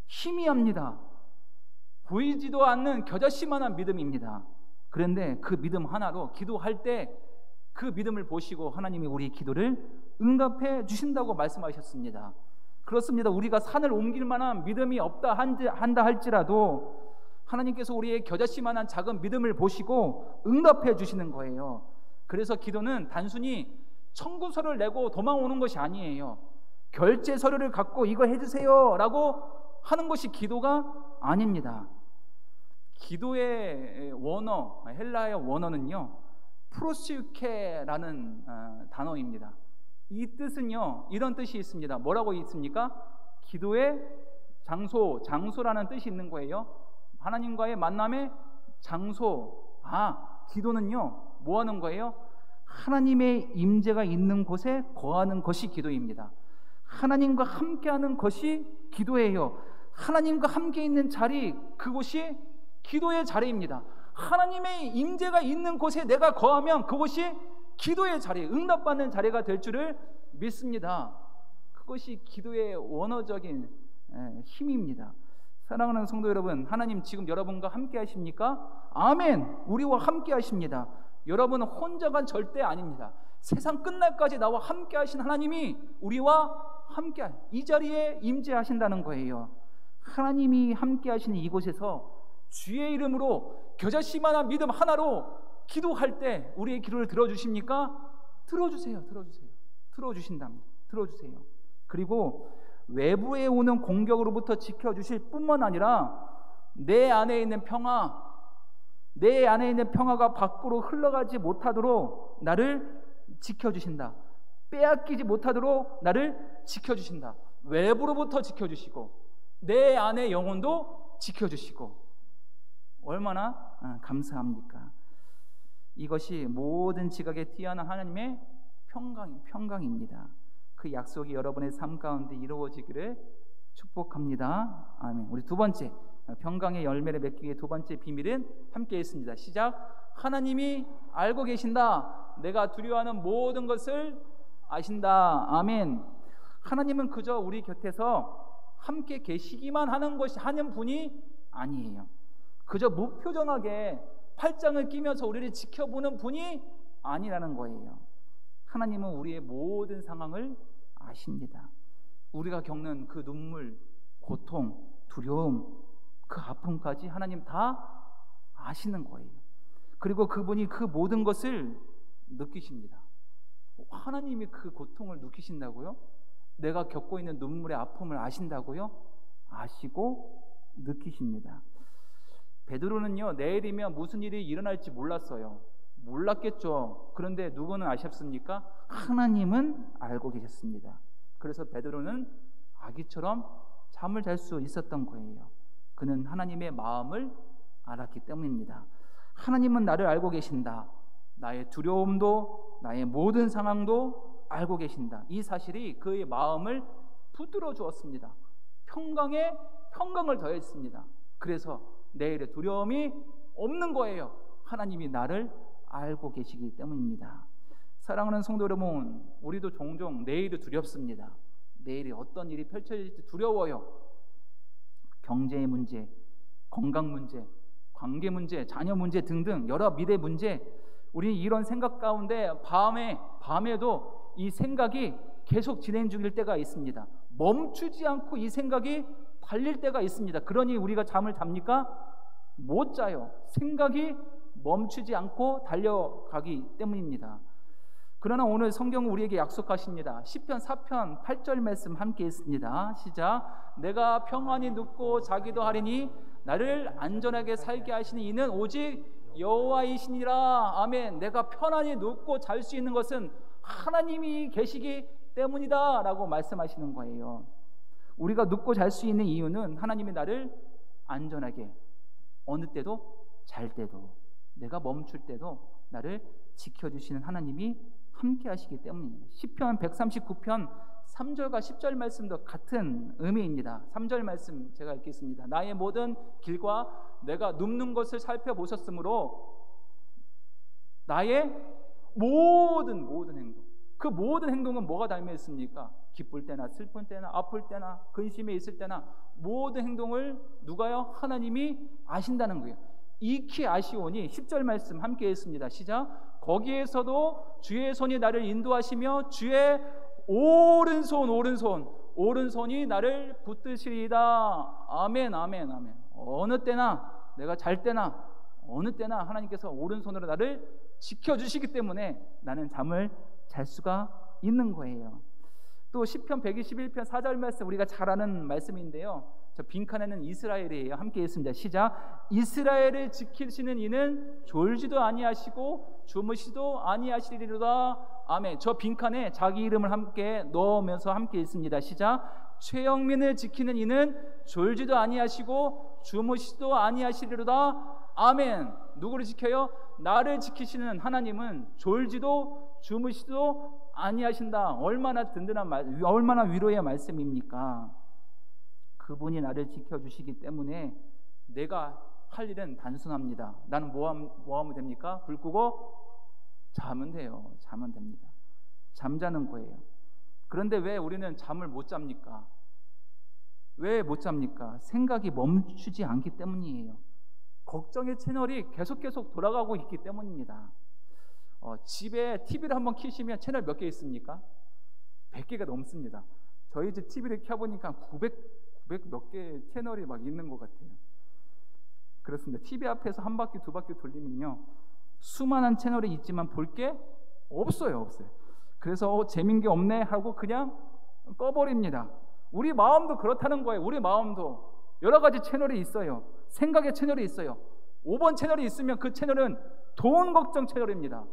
희미합니다. 보이지도 않는 겨자씨만한 믿음입니다. 그런데 그 믿음 하나로 기도할 때 그 믿음을 보시고 하나님이 우리 기도를 응답해 주신다고 말씀하셨습니다. 그렇습니다. 우리가 산을 옮길 만한 믿음이 없다 한다 할지라도 하나님께서 우리의 겨자씨만한 작은 믿음을 보시고 응답해 주시는 거예요. 그래서 기도는 단순히 청구서를 내고 도망오는 것이 아니에요. 결제 서류를 갖고 이거 해주세요 라고 하는 것이 기도가 아닙니다. 기도의 원어, 헬라의 원어는요, 프로시케라는 단어입니다. 이 뜻은요, 이런 뜻이 있습니다. 뭐라고 있습니까? 기도의 장소라는 뜻이 있는 거예요. 하나님과의 만남의 장소. 기도는요, 뭐 하는 거예요? 하나님의 임재가 있는 곳에 거하는 것이 기도입니다. 하나님과 함께하는 것이 기도예요. 하나님과 함께 있는 자리, 그곳이 기도의 자리입니다. 하나님의 임재가 있는 곳에 내가 거하면 그곳이 기도의 자리, 응답받는 자리가 될 줄을 믿습니다. 그것이 기도의 원어적인 힘입니다. 사랑하는 성도 여러분, 하나님 지금 여러분과 함께 하십니까? 아멘. 우리와 함께 하십니다. 여러분은 혼자가 절대 아닙니다. 세상 끝날까지 나와 함께 하신 하나님이 우리와 함께 이 자리에 임재하신다는 거예요. 하나님이 함께 하시는 이곳에서 주의 이름으로 겨자씨만한 믿음 하나로 기도할 때 우리의 기도를 들어주십니까? 들어주세요. 들어주신답니다. 들어주세요. 그리고 외부에 오는 공격으로부터 지켜주실 뿐만 아니라 내 안에 있는 평화, 내 안에 있는 평화가 밖으로 흘러가지 못하도록 나를 지켜주신다. 빼앗기지 못하도록 나를 지켜주신다. 외부로부터 지켜주시고 내 안의 영혼도 지켜주시고, 얼마나 감사합니까? 이것이 모든 지각에 뛰어난 하나님의 평강입니다. 그 약속이 여러분의 삶 가운데 이루어지기를 축복합니다. 아멘. 우리 두 번째, 평강의 열매를 맺기 위해 두 번째 비밀은 함께 있습니다. 시작. 하나님이 알고 계신다. 내가 두려워하는 모든 것을 아신다. 아멘. 하나님은 그저 우리 곁에서 함께 계시기만 하는 분이 아니에요. 그저 무표정하게 팔짱을 끼면서 우리를 지켜보는 분이 아니라는 거예요. 하나님은 우리의 모든 상황을 아십니다. 우리가 겪는 그 눈물, 고통, 두려움, 그 아픔까지 하나님 다 아시는 거예요. 그리고 그분이 그 모든 것을 느끼십니다. 하나님이 그 고통을 느끼신다고요? 내가 겪고 있는 눈물의 아픔을 아신다고요? 아시고 느끼십니다. 베드로는요, 내일이면 무슨 일이 일어날지 몰랐어요. 몰랐겠죠. 그런데 누구는 아셨습니까? 하나님은 알고 계셨습니다. 그래서 베드로는 아기처럼 잠을 잘 수 있었던 거예요. 그는 하나님의 마음을 알았기 때문입니다. 하나님은 나를 알고 계신다. 나의 두려움도 나의 모든 상황도 알고 계신다. 이 사실이 그의 마음을 붙들어 주었습니다. 평강에 평강을 더했습니다. 그래서 내일의 두려움이 없는 거예요. 하나님이 나를 알고 계시기 때문입니다. 사랑하는 성도 여러분, 우리도 종종 내일이 두렵습니다. 내일이 어떤 일이 펼쳐질지 두려워요. 경제의 문제, 건강 문제, 관계 문제, 자녀 문제 등등 여러 미래 문제, 우리 이런 생각 가운데 밤에도 이 생각이 계속 진행 중일 때가 있습니다. 멈추지 않고 이 생각이 달릴 때가 있습니다. 그러니 우리가 잠을 잡니까? 못 자요. 생각이 멈추지 않고 달려가기 때문입니다. 그러나 오늘 성경은 우리에게 약속하십니다. 시편 4편 8절 말씀 함께 있습니다. 시작. 내가 평안히 눕고 자기도 하리니 나를 안전하게 살게 하시는 이는 오직 여호와이시니라. 아멘. 내가 편안히 눕고 잘 수 있는 것은 하나님이 계시기 때문이다 라고 말씀하시는 거예요. 우리가 눕고 잘 수 있는 이유는 하나님이 나를 안전하게 어느 때도 잘 때도 내가 멈출 때도 나를 지켜주시는 하나님이 함께 하시기 때문이에요. 시편 139편 3절과 10절 말씀도 같은 의미입니다. 3절 말씀 제가 읽겠습니다. 나의 모든 길과 내가 눕는 것을 살펴보셨으므로 나의 모든 행동, 그 모든 행동은 뭐가 닮아 있습니까? 기쁠 때나 슬픈 때나 아플 때나 근심에 있을 때나 모든 행동을 누가요? 하나님이 아신다는 거예요. 익히 아시오니 10절 말씀 함께 했습니다. 시작. 거기에서도 주의 손이 나를 인도하시며 주의 오른손이 나를 붙드시리이다. 아멘, 아멘, 아멘. 어느 때나 내가 잘 때나 어느 때나 하나님께서 오른손으로 나를 지켜주시기 때문에 나는 잠을 잘 수가 있는 거예요. 또 시편 121편 4절 말씀 우리가 잘 아는 말씀인데요. 저 빈칸에는 이스라엘이에요. 함께 했습니다. 시작. 이스라엘을 지키시는 이는 졸지도 아니하시고 주무시도 아니하시리로다. 아멘. 저 빈칸에 자기 이름을 함께 넣으면서 함께 있습니다. 시작. 최영민을 지키는 이는 졸지도 아니하시고 주무시도 아니하시리로다. 아멘. 누구를 지켜요? 나를 지키시는 하나님은 졸지도 주무시도 아니하신다. 얼마나 든든한 얼마나 위로의 말씀입니까? 그분이 나를 지켜주시기 때문에 내가 할 일은 단순합니다. 나는 뭐 하면 됩니까? 불 끄고 자면 돼요. 자면 됩니다. 잠자는 거예요. 그런데 왜 우리는 잠을 못 잡니까? 왜 못 잡니까? 생각이 멈추지 않기 때문이에요. 걱정의 채널이 계속 돌아가고 있기 때문입니다. 집에 TV를 한번 켜시면 채널 몇 개 있습니까? 100개가 넘습니다. 저희 집 TV를 켜보니까 900 몇 개 채널이 막 있는 것 같아요. 그렇습니다. TV 앞에서 한 바퀴 두 바퀴 돌리면요 수많은 채널이 있지만 볼 게 없어요. 그래서 재밌는 게 없네 하고 그냥 꺼버립니다. 우리 마음도 그렇다는 거예요. 우리 마음도 여러 가지 채널이 있어요. 생각의 채널이 있어요. 5번 채널이 있으면 그 채널은 돈 걱정 채널입니다.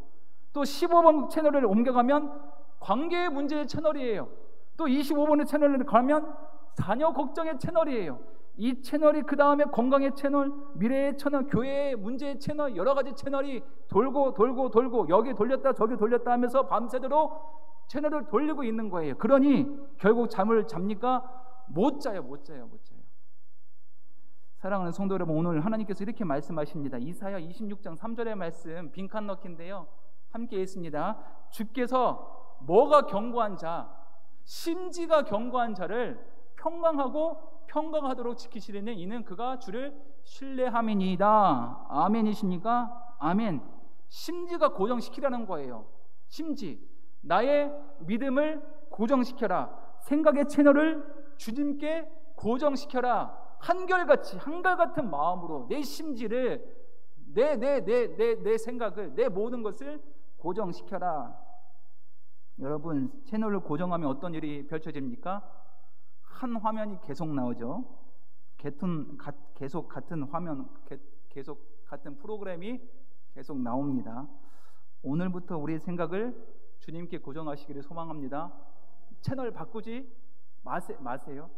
또 15번 채널을 옮겨가면 관계의 문제의 채널이에요. 또 25번의 채널을 가면 자녀 걱정의 채널이에요. 이 채널이 그 다음에 건강의 채널, 미래의 채널, 교회의 문제의 채널, 여러 가지 채널이 돌고 여기 돌렸다 저기 돌렸다 하면서 밤새도록 채널을 돌리고 있는 거예요. 그러니 결국 잠을 잡니까? 못 자요. 사랑하는 성도 여러분, 오늘 하나님께서 이렇게 말씀하십니다. 이사야 26장 3절의 말씀 빈칸 넣기인데요, 함께 읽습니다. 주께서 뭐가 견고한 자, 심지가 견고한 자를 평강하도록 지키시려니 이는 그가 주를 신뢰함이니이다. 아멘이십니까? 아멘. 심지가 고정시키라는 거예요. 심지, 나의 믿음을 고정시켜라. 생각의 채널을 주님께 고정시켜라. 한결같은 마음으로 내 심지를, 내 생각을, 내 모든 것을 고정시켜라. 여러분, 채널을 고정하면 어떤 일이 펼쳐집니까? 한 화면이 계속 나오죠. 계속 같은 화면, 계속 같은 프로그램이 계속 나옵니다. 오늘부터 우리의 생각을 주님께 고정하시기를 소망합니다. 채널 바꾸지 마세요.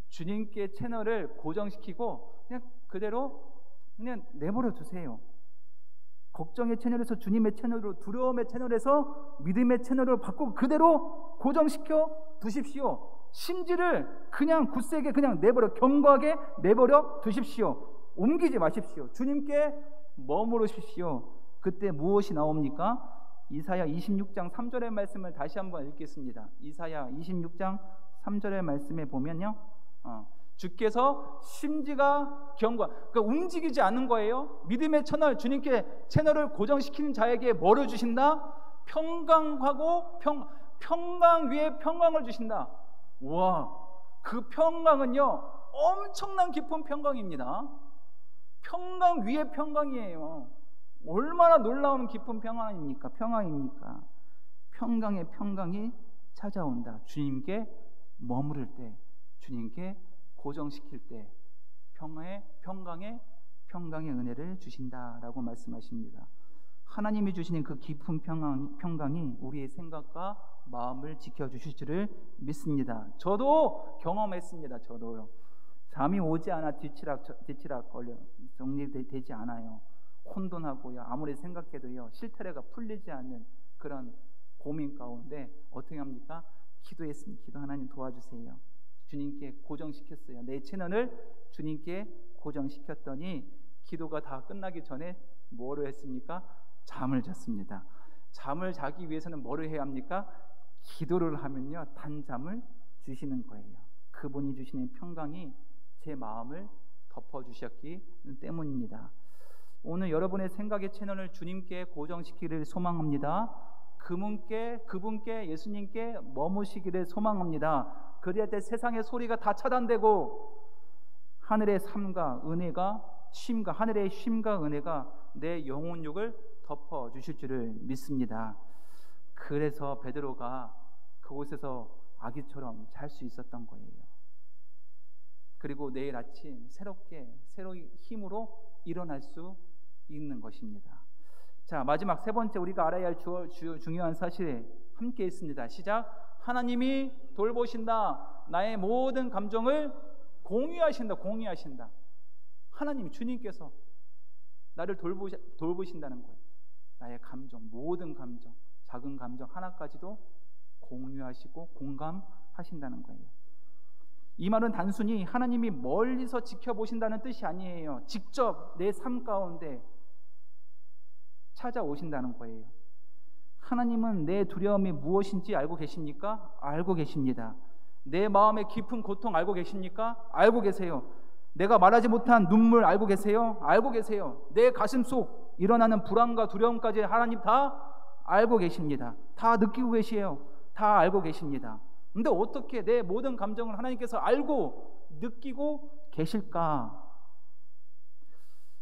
주님께 채널을 고정시키고 그냥 그대로 그냥 내버려 두세요. 걱정의 채널에서 주님의 채널로, 두려움의 채널에서 믿음의 채널로 바꾸고 그대로 고정시켜 두십시오. 심지를 그냥 굳세게 그냥 견고하게 내버려 두십시오. 옮기지 마십시오. 주님께 머무르십시오. 그때 무엇이 나옵니까? 이사야 26장 3절의 말씀을 다시 한번 읽겠습니다. 이사야 26장 3절의 말씀에 보면요, 주께서 심지가 그러니까 움직이지 않는 거예요. 믿음의 채널, 주님께 채널을 고정시키는 자에게 뭐를 주신다? 평강하고 평강 위에 평강을 주신다. 와, 그 평강은요 엄청난 깊은 평강입니다. 평강 위에 평강이에요. 얼마나 놀라운 깊은 평강입니까? 평강의 평강이 찾아온다. 주님께 머무를 때, 주님께 고정시킬 때 평강의 은혜를 주신다라고 말씀하십니다. 하나님이 주시는 그 깊은 평강이 우리의 생각과 마음을 지켜주실 줄을 믿습니다. 저도 경험했습니다. 저도요. 잠이 오지 않아 뒤치락 걸려 정리되지 않아요. 혼돈하고요. 아무리 생각해도요 실타래가 풀리지 않는 그런 고민 가운데 어떻게 합니까? 기도했습니다. 기도, 하나님 도와주세요. 주님께 고정시켰어요. 내 채널을 주님께 고정시켰더니 기도가 다 끝나기 전에 뭐를 했습니까? 잠을 잤습니다. 잠을 자기 위해서는 뭐를 해야 합니까? 기도를 하면요 단잠을 주시는 거예요. 그분이 주시는 평강이 제 마음을 덮어주셨기 때문입니다. 오늘 여러분의 생각의 채널을 주님께 고정시키기를 소망합니다. 그분께 예수님께 머무시기를 소망합니다. 그래야 때 세상의 소리가 다 차단되고 하늘의 삶과 은혜가 하늘의 쉼과 은혜가 내 영혼육을 덮어주실 줄을 믿습니다. 그래서 베드로가 그곳에서 아기처럼 잘 수 있었던 거예요. 그리고 내일 아침 새로운 힘으로 일어날 수 있는 것입니다. 자, 마지막 세 번째 우리가 알아야 할 중요한 사실 함께 있습니다. 시작. 하나님이 돌보신다. 나의 모든 감정을 공유하신다. 하나님, 주님께서 나를 돌보신다는 거예요. 나의 감정, 모든 감정, 작은 감정 하나까지도 공유하시고 공감하신다는 거예요. 이 말은 단순히 하나님이 멀리서 지켜보신다는 뜻이 아니에요. 직접 내 삶 가운데 찾아오신다는 거예요. 하나님은 내 두려움이 무엇인지 알고 계십니까? 알고 계십니다. 내 마음의 깊은 고통 알고 계십니까? 알고 계세요. 내가 말하지 못한 눈물 알고 계세요? 알고 계세요. 내 가슴 속 일어나는 불안과 두려움까지 하나님 다 알고 계십니다. 다 느끼고 계시에요. 다 알고 계십니다. 근데 어떻게 내 모든 감정을 하나님께서 알고 느끼고 계실까?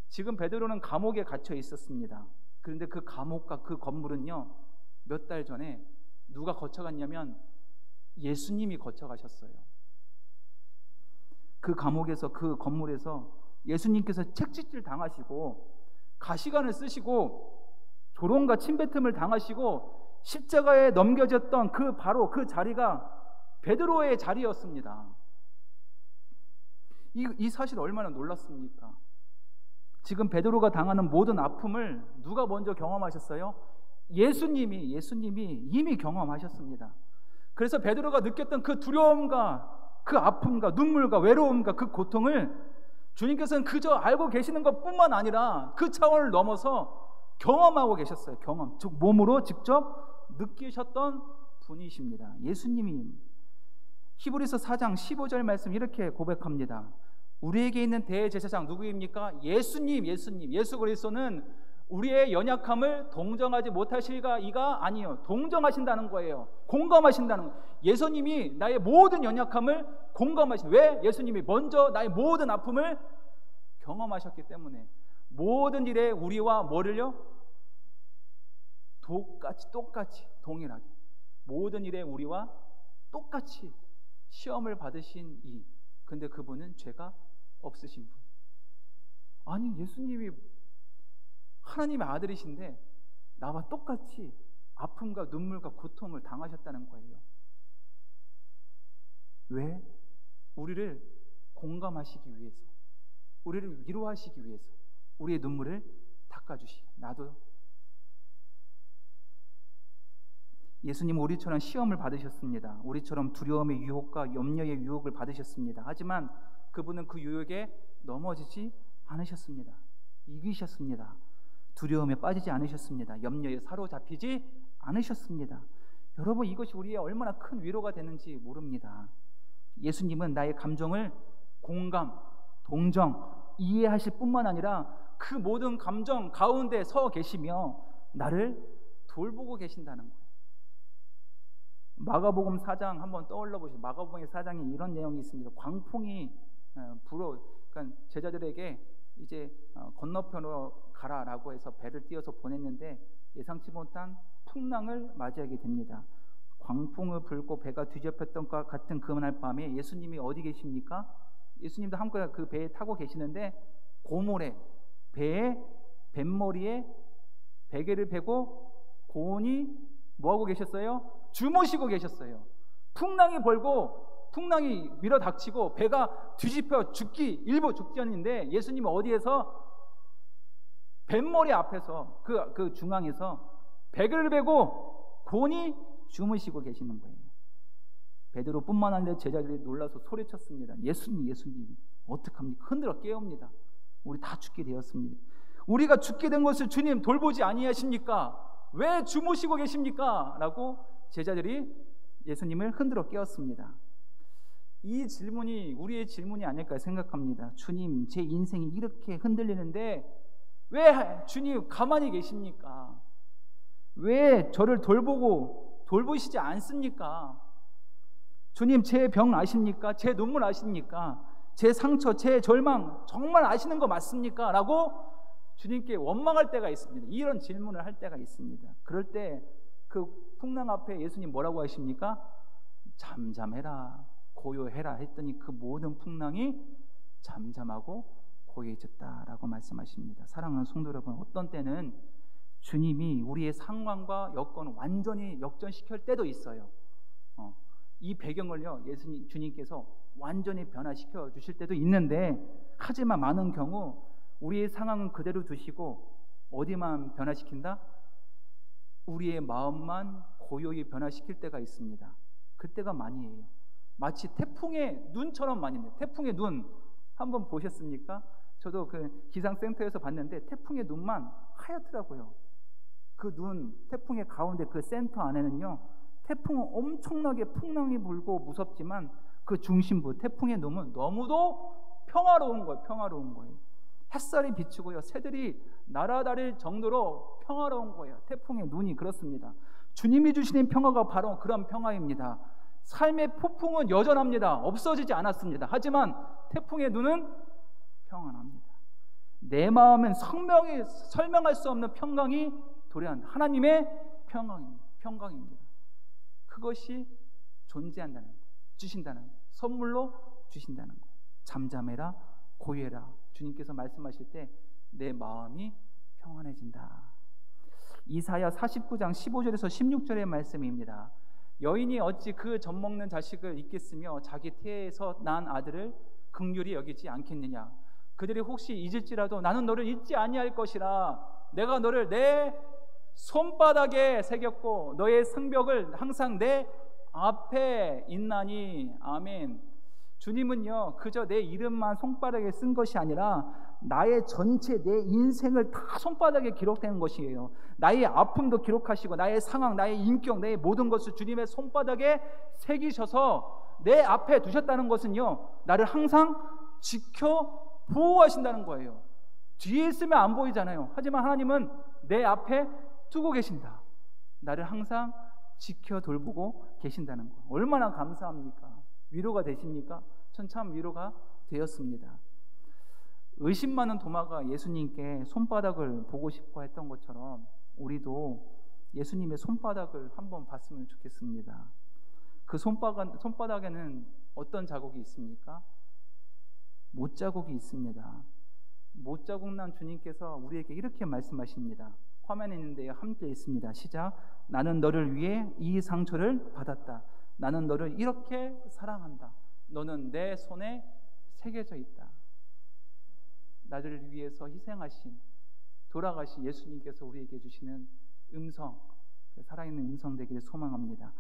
지금 베드로는 감옥에 갇혀 있었습니다. 그런데 그 감옥과 그 건물은요 몇 달 전에 누가 거쳐갔냐면 예수님이 거쳐가셨어요. 그 감옥에서, 그 건물에서 예수님께서 책짓질 당하시고 가시관을 쓰시고 조롱과 침뱉음을 당하시고 십자가에 넘겨졌던 바로 그 자리가 베드로의 자리였습니다. 이 사실 얼마나 놀랐습니까? 지금 베드로가 당하는 모든 아픔을 누가 먼저 경험하셨어요? 예수님이 이미 경험하셨습니다. 그래서 베드로가 느꼈던 그 두려움과 그 아픔과 눈물과 외로움과 그 고통을 주님께서는 그저 알고 계시는 것뿐만 아니라 그 차원을 넘어서 경험하고 계셨어요. 경험, 즉 몸으로 직접 느끼셨던 분이십니다. 예수님이 히브리서 4장 15절 말씀 이렇게 고백합니다. 우리에게 있는 대제사장 누구입니까? 예수님. 예수 그리스도는 우리의 연약함을 동정하지 못하실까? 이가 아니요. 동정하신다는 거예요. 공감하신다는 거예요. 예수님이 나의 모든 연약함을 공감하신. 왜? 예수님이 먼저 나의 모든 아픔을 경험하셨기 때문에 모든 일에 우리와 뭐를요? 똑같이 동일하게 모든 일에 우리와 똑같이 시험을 받으신 근데 그분은 죄가 없으신 분. 아니, 예수님이 하나님의 아들이신데 나와 똑같이 아픔과 눈물과 고통을 당하셨다는 거예요. 왜? 우리를 공감하시기 위해서, 우리를 위로하시기 위해서, 우리의 눈물을 닦아주시고. 나도 예수님 우리처럼 시험을 받으셨습니다. 우리처럼 두려움의 유혹과 염려의 유혹을 받으셨습니다. 하지만 그분은 그 유혹에 넘어지지 않으셨습니다. 이기셨습니다. 두려움에 빠지지 않으셨습니다. 염려에 사로잡히지 않으셨습니다. 여러분, 이것이 우리의 얼마나 큰 위로가 되는지 모릅니다. 예수님은 나의 감정을 공감, 동정, 이해하실 뿐만 아니라 그 모든 감정 가운데 서 계시며 나를 돌보고 계신다는 거예요. 마가복음 4장 한번 떠올려 보시죠. 마가복음 4장에 이런 내용이 있습니다. 광풍이 그러니까 제자들에게 이제 건너편으로 가라라고 해서 배를 띄워서 보냈는데 예상치 못한 풍랑을 맞이하게 됩니다. 광풍을 불고 배가 뒤집혔던 것 같은 그날 밤에 예수님이 어디 계십니까? 예수님도 함께 그 배에 타고 계시는데 고모래 배에 뱃머리에 베개를 베고 고온이 뭐하고 계셨어요? 주무시고 계셨어요. 풍랑이 불고 풍랑이 밀어닥치고 배가 뒤집혀 일부 죽전인데 예수님은 어디에서? 뱃머리 앞에서 그 중앙에서 베개를 베고 곤히 주무시고 계시는 거예요. 베드로뿐만 아니라 제자들이 놀라서 소리쳤습니다. 예수님 어떡합니까? 흔들어 깨웁니다. 우리 다 죽게 되었습니다. 우리가 죽게 된 것을 주님 돌보지 아니하십니까? 왜 주무시고 계십니까? 라고 제자들이 예수님을 흔들어 깨웠습니다. 이 질문이 우리의 질문이 아닐까 생각합니다. 주님, 제 인생이 이렇게 흔들리는데 왜 주님 가만히 계십니까? 왜 저를 돌보시지 않습니까? 주님, 제 병 아십니까? 제 눈물 아십니까? 제 상처, 제 절망 정말 아시는 거 맞습니까? 라고 주님께 원망할 때가 있습니다. 이런 질문을 할 때가 있습니다. 그럴 때 그 풍랑 앞에 예수님 뭐라고 하십니까? 잠잠해라, 고요해라 했더니 그 모든 풍랑이 잠잠하고 고요해졌다라고 말씀하십니다. 사랑하는 성도 여러분, 어떤 때는 주님이 우리의 상황과 여건을 완전히 역전시킬 때도 있어요. 이 배경을요, 주님께서 완전히 변화시켜 주실 때도 있는데, 하지만 많은 경우 우리의 상황은 그대로 두시고 어디만 변화시킨다? 우리의 마음만 고요히 변화시킬 때가 있습니다. 그때가 많이에요. 마치 태풍의 눈처럼 많이입니다. 태풍의 눈 한번 보셨습니까? 저도 그 기상센터에서 봤는데 태풍의 눈만 하얗더라고요. 그 눈, 태풍의 가운데 그 센터 안에는요, 태풍은 엄청나게 풍랑이 불고 무섭지만 그 중심부 태풍의 눈은 너무도 평화로운 거예요. 햇살이 비추고요, 새들이 날아다닐 정도로 평화로운 거예요. 태풍의 눈이 그렇습니다. 주님이 주시는 평화가 바로 그런 평화입니다. 삶의 폭풍은 여전합니다. 없어지지 않았습니다. 하지만 태풍의 눈은 평안합니다. 내 마음엔 설명할 수 없는 평강이 도래한다. 하나님의 평강입니다. 그것이 존재한다는 거, 주신다는 거, 선물로 주신다는 거. 잠잠해라, 고요해라. 주님께서 말씀하실 때 내 마음이 평안해진다. 이사야 49장 15절에서 16절의 말씀입니다. 여인이 어찌 그 젖먹는 자식을 잊겠으며 자기 태에서 난 아들을 긍휼히 여기지 않겠느냐. 그들이 혹시 잊을지라도 나는 너를 잊지 아니할 것이라. 내가 너를 내 손바닥에 새겼고 너의 성벽을 항상 내 앞에 있나니. 아멘. 주님은요, 그저 내 이름만 손바닥에 쓴 것이 아니라 나의 전체 내 인생을 다 손바닥에 기록되는 것이에요. 나의 아픔도 기록하시고 나의 상황, 나의 인격, 나의 모든 것을 주님의 손바닥에 새기셔서 내 앞에 두셨다는 것은요, 나를 항상 지켜 보호하신다는 거예요. 뒤에 있으면 안 보이잖아요. 하지만 하나님은 내 앞에 두고 계신다. 나를 항상 지켜 돌보고 계신다는 거. 얼마나 감사합니까? 위로가 되십니까? 전 참 위로가 되었습니다. 의심 많은 도마가 예수님께 손바닥을 보고 싶어 했던 것처럼 우리도 예수님의 손바닥을 한번 봤으면 좋겠습니다. 그 손바닥에는 어떤 자국이 있습니까? 못자국이 있습니다. 못자국 난 주님께서 우리에게 이렇게 말씀하십니다. 화면에 있는데 함께 있습니다. 시작. 나는 너를 위해 이 상처를 받았다. 나는 너를 이렇게 사랑한다. 너는 내 손에 새겨져 있다. 나를 위해서 희생하신, 돌아가신 예수님께서 우리에게 주시는 음성, 살아있는 음성 되기를 소망합니다.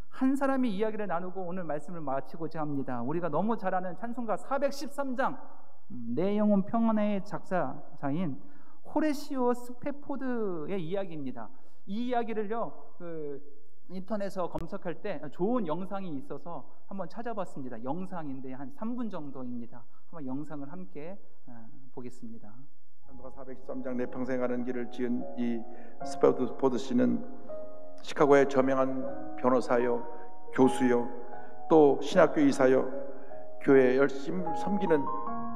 한 사람이 이야기를 나누고 오늘 말씀을 마치고자 합니다. 우리가 너무 잘 아는 찬송가 413장 내 영혼 평안의 작사자인 호레시오 스페포드의 이야기입니다. 이 이야기를요, 인터넷에서 검색할 때 좋은 영상이 있어서 한번 찾아봤습니다. 영상인데 한 3분 정도입니다. 한번 영상을 함께 보겠습니다. 찬송가 413장 내 평생 가는 길을 지은 이 스페포드 씨는 시카고의 저명한 변호사요, 교수요, 또 신학교 이사요, 교회에 열심히 섬기는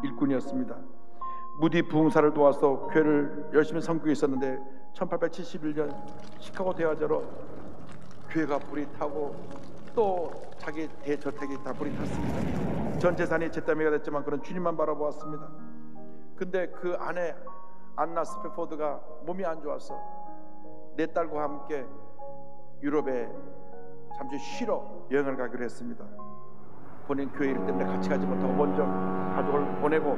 일꾼이었습니다. 무디 부흥사를 도와서 교회를 열심히 섬기고 있었는데 1871년 시카고 대화제로 교회가 불이 타고 또 자기 대저택이 다 불이 탔습니다. 전 재산이 잿더미가 됐지만 그는 주님만 바라보았습니다. 근데 그 아내 안나 스페포드가 몸이 안 좋아서 내 딸과 함께 유럽에 잠시 쉬러 여행을 가기로 했습니다. 본인 교회 일 때문에 같이 가지 못하고 먼저 가족을 보내고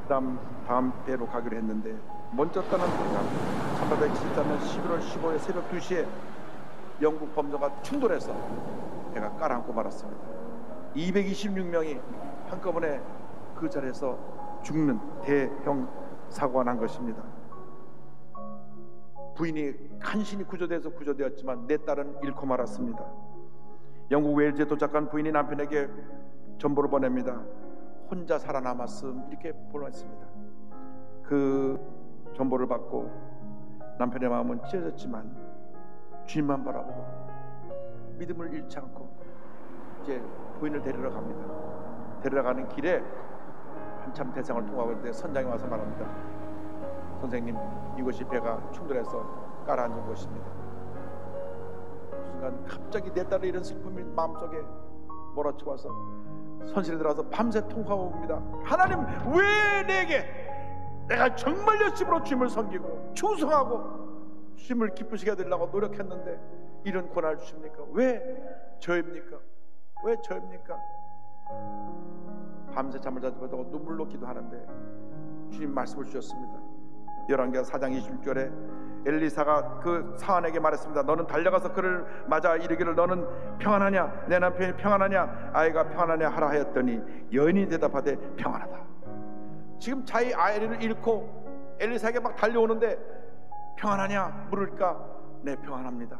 다음 배로 가기로 했는데 먼저 떠난 순간 1874년 11월 15일 새벽 2시에 영국 범죄가 충돌해서 배가 깔아앉고 말았습니다. 226명이 한꺼번에 그 자리에서 죽는 대형 사고가 난 것입니다. 부인이 간신히 구조되었지만 내 딸은 잃고 말았습니다. 영국 웨일즈에 도착한 부인이 남편에게 전보를 보냅니다. 혼자 살아남았음 이렇게 보냈습니다. 그 전보를 받고 남편의 마음은 찢어졌지만 주님만 바라보고 믿음을 잃지 않고 이제 부인을 데리러 갑니다. 데리러 가는 길에 한참 대상을 통하고 있는데 선장이 와서 말합니다. 선생님, 이곳이 배가 충돌해서 깔아앉은 곳입니다. 그 순간 갑자기 내 딸의 이런 슬픔이 마음속에 몰아쳐와서 손실에 들어서 밤새 통화하고 옵니다. 하나님, 왜 내가 정말 열심으로 주님을 섬기고 충성하고 주님을 기쁘시게 해드리려고 노력했는데 이런 고난을 주십니까? 왜 저입니까? 왜 저입니까? 밤새 잠을 자지 못하고 눈물로 기도하는데 주님 말씀을 주셨습니다. 열왕기하 4장 26절에 엘리사가 그 사안에게 말했습니다. 너는 달려가서 그를 맞아 이르기를 너는 평안하냐? 내 남편이 평안하냐? 아이가 평안하냐 하라 하였더니 여인이 대답하되 평안하다. 지금 자기 아이를 잃고 엘리사에게 막 달려오는데 평안하냐 물을까? 네, 평안합니다.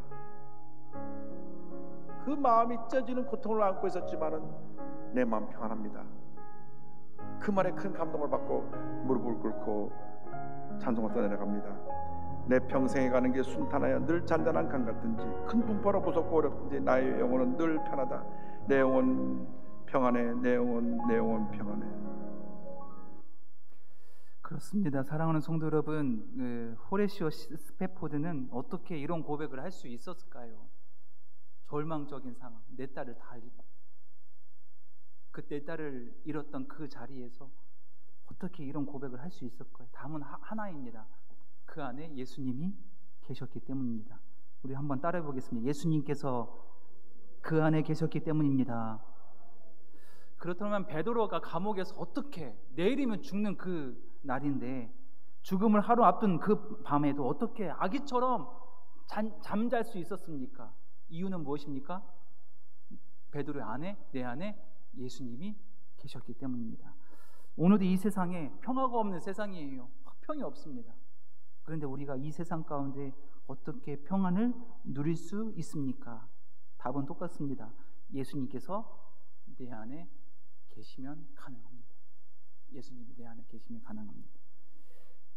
그 마음이 찢어지는 고통을 안고 있었지만은 내 마음 평안합니다. 그 말에 큰 감동을 받고 무릎을 꿇고 찬송을 떠내려갑니다. 내 평생에 가는 게 순탄하여 늘 잔잔한 강 같든지 큰 풍파로 무섭고 어렵든지 나의 영혼은 늘 편하다. 내 영혼 평안해. 내 영혼 평안해. 그렇습니다. 사랑하는 성도 여러분, 호레시오 스페포드는 어떻게 이런 고백을 할 수 있었을까요? 절망적인 상황, 내 딸을 다 잃고. 그런데도 주님을 붙들고 있었던 그 고백이 있었습니다. 그것은 바로 예수님의 손바닥에 새겨진 그 내 딸을 잃었던 그 자리에서 어떻게 이런 고백을 할 수 있을까요? 답은 하나입니다. 그 안에 예수님이 계셨기 때문입니다. 우리 한번 따라해 보겠습니다. 예수님께서 그 안에 계셨기 때문입니다. 그렇다면 베드로가 감옥에서 어떻게, 내일이면 죽는 그 날인데 죽음을 하루 앞둔 그 밤에도 어떻게 아기처럼 잠잘 수 있었습니까? 이유는 무엇입니까? 베드로의 안에, 내 안에 예수님이 계셨기 때문입니다. 오늘도 이 세상에 평화가 없는 세상이에요. 화평이 없습니다. 그런데 우리가 이 세상 가운데 어떻게 평안을 누릴 수 있습니까? 답은 똑같습니다. 예수님께서 내 안에 계시면 가능합니다. 예수님이 내 안에 계시면 가능합니다.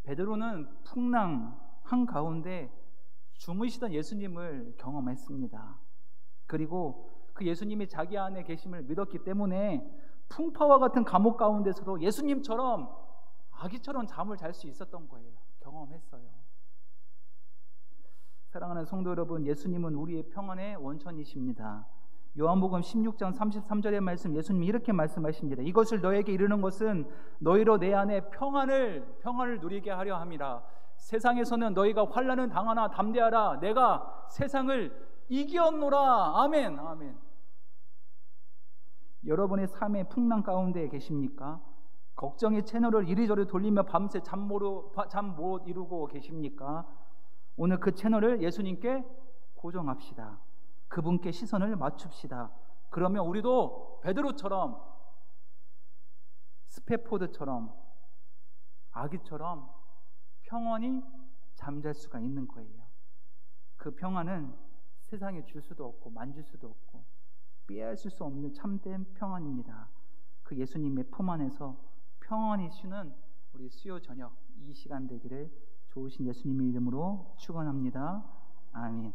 베드로는 풍랑 한가운데 주무시던 예수님을 경험했습니다. 그리고 그 예수님이 자기 안에 계심을 믿었기 때문에 풍파와 같은 감옥 가운데서도 예수님처럼 아기처럼 잠을 잘 수 있었던 거예요. 경험했어요. 사랑하는 성도 여러분, 예수님은 우리의 평안의 원천이십니다. 요한복음 16장 33절의 말씀, 예수님이 이렇게 말씀하십니다. 이것을 너에게 이르는 것은 너희로 내 안에 평안을 누리게 하려 함이라. 세상에서는 너희가 환난을 당하나 담대하라. 내가 세상을 이기었노라. 아멘. 아멘. 여러분의 삶의 풍랑 가운데 계십니까? 걱정의 채널을 이리저리 돌리며 밤새 잠 못 이루고 계십니까? 오늘 그 채널을 예수님께 고정합시다. 그분께 시선을 맞춥시다. 그러면 우리도 베드로처럼, 스페포드처럼, 아기처럼 평안히 잠잘 수가 있는 거예요. 그 평안은 세상에 줄 수도 없고 만질 수도 없고 빼앗을 수 없는 참된 평안입니다. 그 예수님의 품 안에서 평안히 쉬는 우리 수요 저녁 이 시간 되기를 좋으신 예수님의 이름으로 축원합니다. 아멘.